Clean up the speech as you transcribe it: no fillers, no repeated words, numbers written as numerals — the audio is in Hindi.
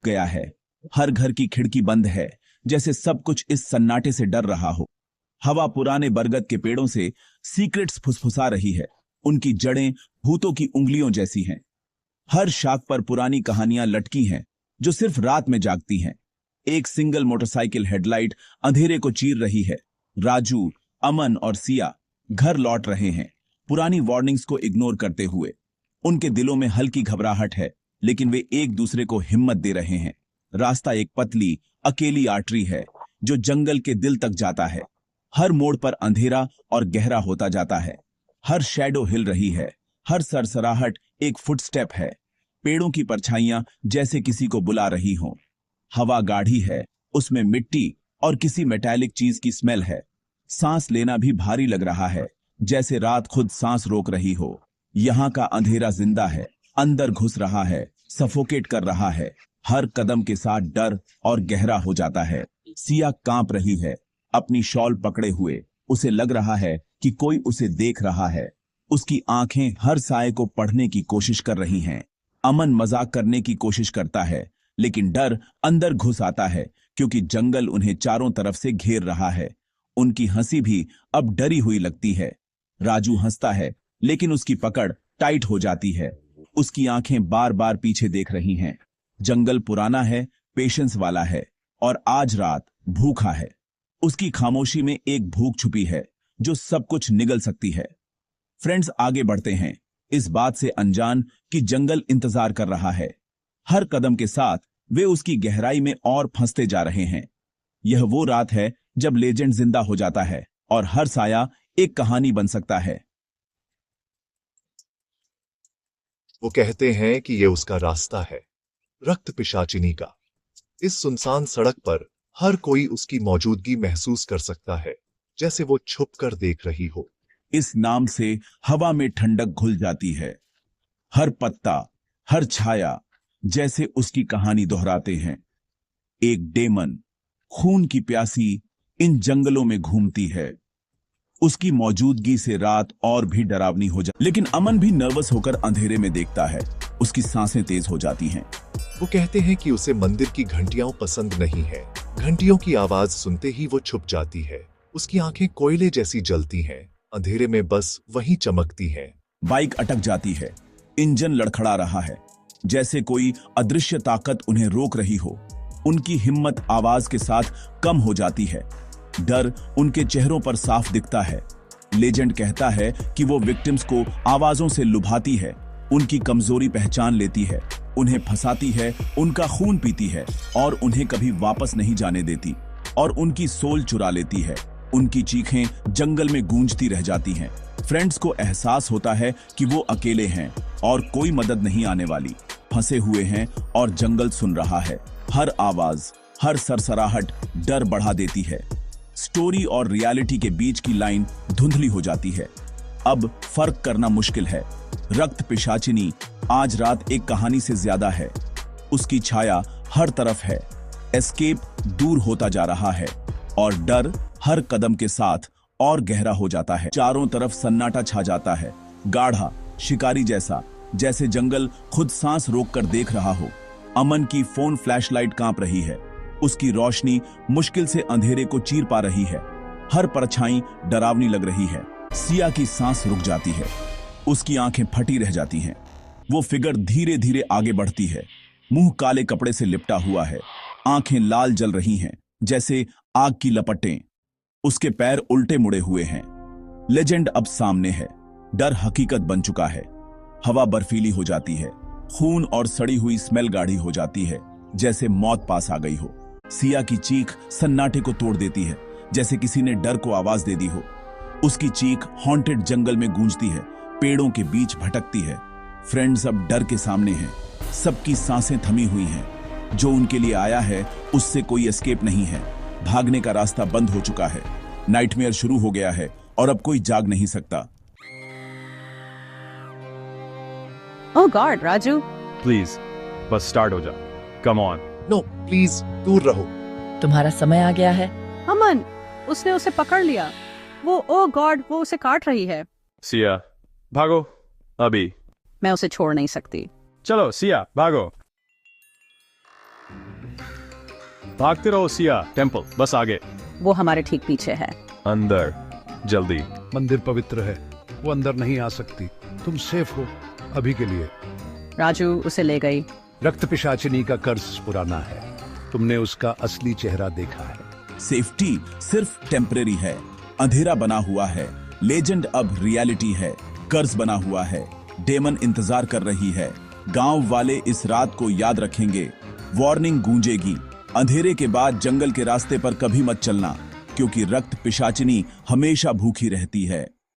गया है। हर घर की खिड़की बंद है, जैसे सब कुछ इस सन्नाटे से डर रहा हो। हवा पुराने बरगद के पेड़ों से सीक्रेट्स फुसफुसा रही है। उनकी जड़ें भूतों की उंगलियों जैसी हैं। हर शाख पर पुरानी कहानियां लटकी हैं, जो सिर्फ रात में जागती हैं। एक सिंगल मोटरसाइकिल हेडलाइट अंधेरे को चीर रही है। राजू, अमन और सिया घर लौट रहे हैं, पुरानी वार्निंग्स को इग्नोर करते हुए। उनके दिलों में हल्की घबराहट है, लेकिन वे एक दूसरे को हिम्मत दे रहे हैं। रास्ता एक पतली, अकेली आर्टरी है, जो जंगल के दिल तक जाता है। हर मोड़ पर अंधेरा और गहरा होता जाता है। हर शैडो हिल रही है, हर सरसराहट एक फुटस्टेप है। पेड़ों की परछाइयां जैसे किसी को बुला रही हों। हवा गाढ़ी है, उसमें मिट्टी और किसी मेटालिक चीज की स्मेल है। सांस लेना भी भारी लग रहा है, जैसे रात खुद सांस रोक रही हो। यहाँ का अंधेरा जिंदा है, अंदर घुस रहा है, सफोकेट कर रहा है। हर कदम के साथ डर और गहरा हो जाता है। सिया कांप रही है, अपनी शॉल पकड़े हुए। उसे लग रहा है कि कोई उसे देख रहा है। उसकी आंखें हर साए को पढ़ने की कोशिश कर रही हैं। अमन मजाक करने की कोशिश करता है, लेकिन डर अंदर घुस आता है, क्योंकि जंगल उन्हें चारों तरफ से घेर रहा है। उनकी हंसी भी अब डरी हुई लगती है। राजू हंसता है, लेकिन उसकी पकड़ टाइट हो जाती है। उसकी आंखें बार बार पीछे देख रही हैं। जंगल पुराना है, पेशेंस वाला है, और आज रात भूखा है। उसकी खामोशी में एक भूख छुपी है, जो सब कुछ निगल सकती है। फ्रेंड्स आगे बढ़ते हैं, इस बात से अनजान कि जंगल इंतजार कर रहा है। हर कदम के साथ वे उसकी गहराई में और फंसते जा रहे हैं। यह वो रात है जब लेजेंड जिंदा हो जाता है और हर साया एक कहानी बन सकता है। वो कहते हैं कि ये उसका रास्ता है, रक्त पिशाचिनी का। इस सुनसान सड़क पर हर कोई उसकी मौजूदगी महसूस कर सकता है, जैसे वो छुप कर देख रही हो। इस नाम से हवा में ठंडक घुल जाती है। हर पत्ता, हर छाया जैसे उसकी कहानी दोहराते हैं। एक डेमन, खून की प्यासी, इन जंगलों में घूमती है। उसकी मौजूदगी से रात और भी डरावनी हो जाती, लेकिन अमन भी नर्वस होकर अंधेरे में देखता है। उसकी सांसें तेज हो जाती हैं। वो कहते हैं कि उसे मंदिर की घंटियां पसंद नहीं है। घंटियों की आवाज सुनते ही वो छुप जाती है। उसकी आंखें कोयले जैसी जलती हैं, अंधेरे में बस वही चमकती हैं। बाइक अटक जाती है, इंजन लड़खड़ा रहा है, जैसे कोई अदृश्य ताकत उन्हें रोक रही हो। उनकी हिम्मत आवाज के साथ कम हो जाती है। डर उनके चेहरों पर साफ दिखता है। लेजेंड कहता है कि वो विक्टिम्स को आवाजों से लुभाती है, उनकी कमजोरी पहचान लेती है, उन्हें फंसाती है, उनका खून पीती है और उन्हें कभी वापस नहीं जाने देती, और उनकी सोल चुरा लेती है। उनकी चीखें जंगल में गूंजती रह जाती हैं। फ्रेंड्स को एहसास होता है कि वो अकेले हैं और कोई मदद नहीं आने वाली। फंसे हुए हैं और जंगल सुन रहा है। हर आवाज, हर सरसराहट डर बढ़ा देती है। स्टोरी और रियलिटी के बीच की लाइन धुंधली हो जाती है। अब फर्क करना मुश्किल है। रक्त पिशाचिनी आज रात एक कहानी से ज्यादा है। उसकी छाया हर तरफ है। एस्केप दूर होता जा रहा है और डर हर कदम के साथ और गहरा हो जाता है। चारों तरफ सन्नाटा छा जाता है, गाढ़ा, शिकारी जैसा, जैसे जंगल खुद सांस रोककर देख रहा हो। अमन की फोन फ्लैशलाइट कांप रही है। उसकी रोशनी मुश्किल से अंधेरे को चीर पा रही है। हर परछाई डरावनी लग रही है। सिया की सांस रुक जाती है, उसकी आंखें फटी रह जाती हैं। वो फिगर धीरे धीरे आगे बढ़ती है। मुंह काले कपड़े से लिपटा हुआ है, आंखें लाल जल रही हैं, जैसे आग की लपटें। उसके पैर उल्टे मुड़े हुए हैं। लेजेंड अब सामने है। डर हकीकत बन चुका है। हवा बर्फीली हो जाती है। खून और सड़ी हुई स्मेल गाढ़ी हो जाती है, जैसे मौत पास आ गई हो। सिया की चीख सन्नाटे को तोड़ देती है, जैसे किसी ने डर को आवाज दे दी हो। उसकी चीख हॉन्टेड जंगल में गूंजती है, पेड़ों के बीच भटकती है। फ्रेंड्स अब डर के सामने हैं। सबकी सांसें थमी हुई हैं। जो उनके लिए आया है, उससे कोई एस्केप नहीं है। भागने का रास्ता बंद हो चुका है। नाइटमेयर शुरू हो गया है और अब कोई जाग नहीं सकता। ओह गॉड राजू, प्लीज बस स्टार्ट हो जा। Come on. नो प्लीज, दूर रहो। तुम्हारा समय आ गया है। अमन, उसने उसे पकड़ लिया। वो ओह गॉड, वो उसे काट रही है। सिया भागो अभी। मैं उसे छोड़ नहीं सकती। चलो सिया भागो। भागते रहो सिया। टेंपल बस आगे। वो हमारे ठीक पीछे है। अंदर जल्दी। मंदिर पवित्र है, वो अंदर नहीं आ सकती। तुम सेफ हो अभी के लिए। राजू उसे ले गई। रक्त पिशाचिनी का कर्ज पुराना है, तुमने उसका असली चेहरा देखा है। सेफ्टी सिर्फ टेम्परेरी है। अंधेरा बना हुआ है, लेजेंड अब रियलिटी है। कर्ज बना हुआ है, डेमन इंतजार कर रही है। गांव वाले इस रात को याद रखेंगे। वार्निंग गूंजेगी, अंधेरे के बाद जंगल के रास्ते पर कभी मत चलना, क्योंकि रक्त पिशाचिनी हमेशा भूखी रहती है।